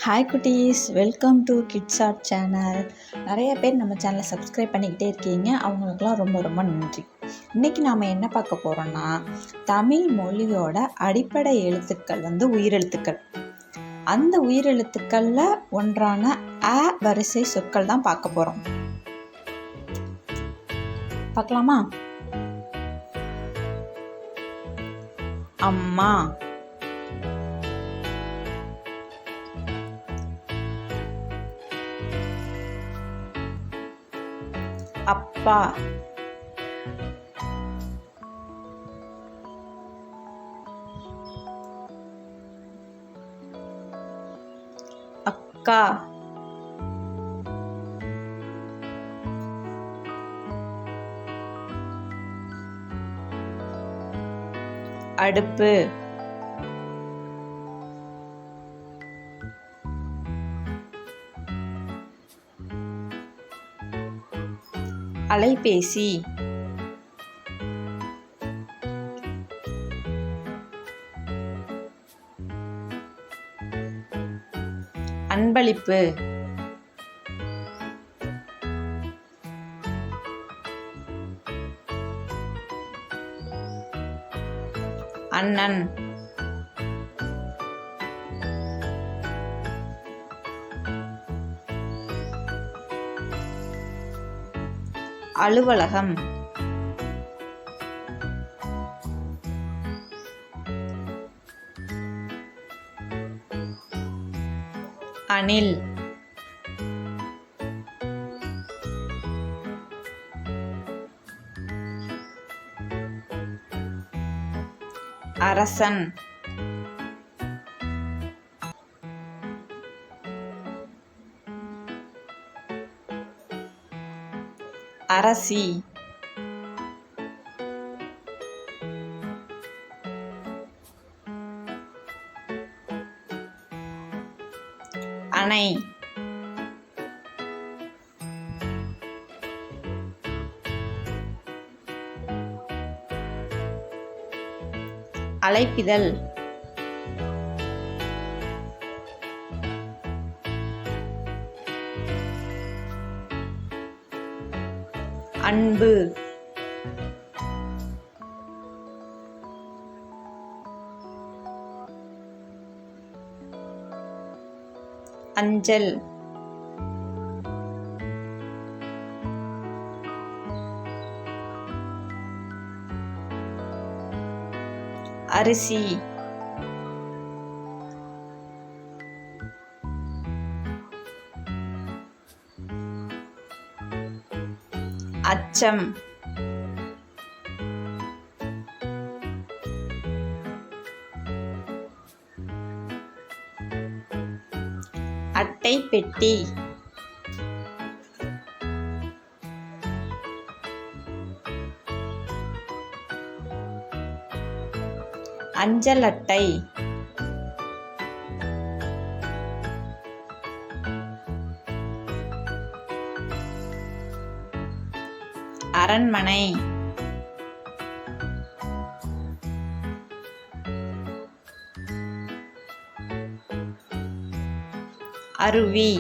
Hi குட்டீஸ், welcome to kids art channel. நிறைய பேர் நம்ம சேனலை சப்ஸ்கிரைப் பண்ணிக்கிட்டே இருக்கீங்க. அவங்களுக்குலாம் ரொம்ப ரொம்ப நன்றி. இன்றைக்கி நாம் என்ன பார்க்க போகிறோன்னா, தமிழ் மொழியோட அடிப்படை எழுத்துக்கள் உயிரெழுத்துக்கள். அந்த உயிரெழுத்துக்களில் ஒன்றான அ வரிசை சொற்கள் தான் பார்க்க போகிறோம். பார்க்கலாமா? அம்மா, அப்பா, அக்கா, அடுப்பு, அலைபேசி, அன்பளிப்பு, அண்ணன், அலுவலகம், அணில், அரசன், அரசி, அணை, அழைப்பிதழ், அன்பு, அஞ்சல், அரிசி, அச்சம், அட்டை பெட்டி, அஞ்சல் அட்டை, அரண்மனை, அருவி,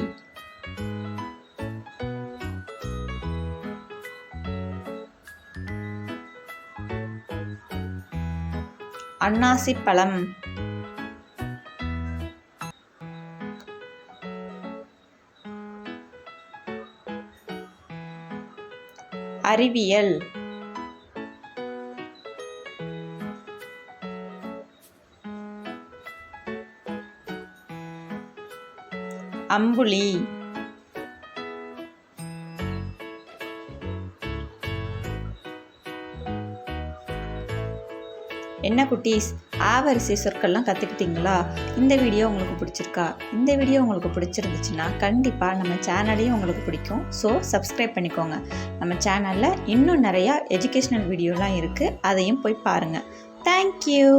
அன்னாசிப்பழம், அறிவியல், அம்புலி, என்ன குட்டீஸ், ஆவரிசை சொற்கள்லாம் கற்றுக்கிட்டிங்களா? இந்த வீடியோ உங்களுக்கு பிடிச்சிருக்கா? இந்த வீடியோ உங்களுக்கு பிடிச்சிருந்துச்சுன்னா கண்டிப்பாக நம்ம சேனலையும் உங்களுக்கு பிடிக்கும். ஸோ சப்ஸ்கிரைப் பண்ணிக்கோங்க. நம்ம சேனலில் இன்னும் நிறையா எஜுகேஷ்னல் வீடியோலாம் இருக்குது, அதையும் போய் பாருங்கள். தேங்க்யூ.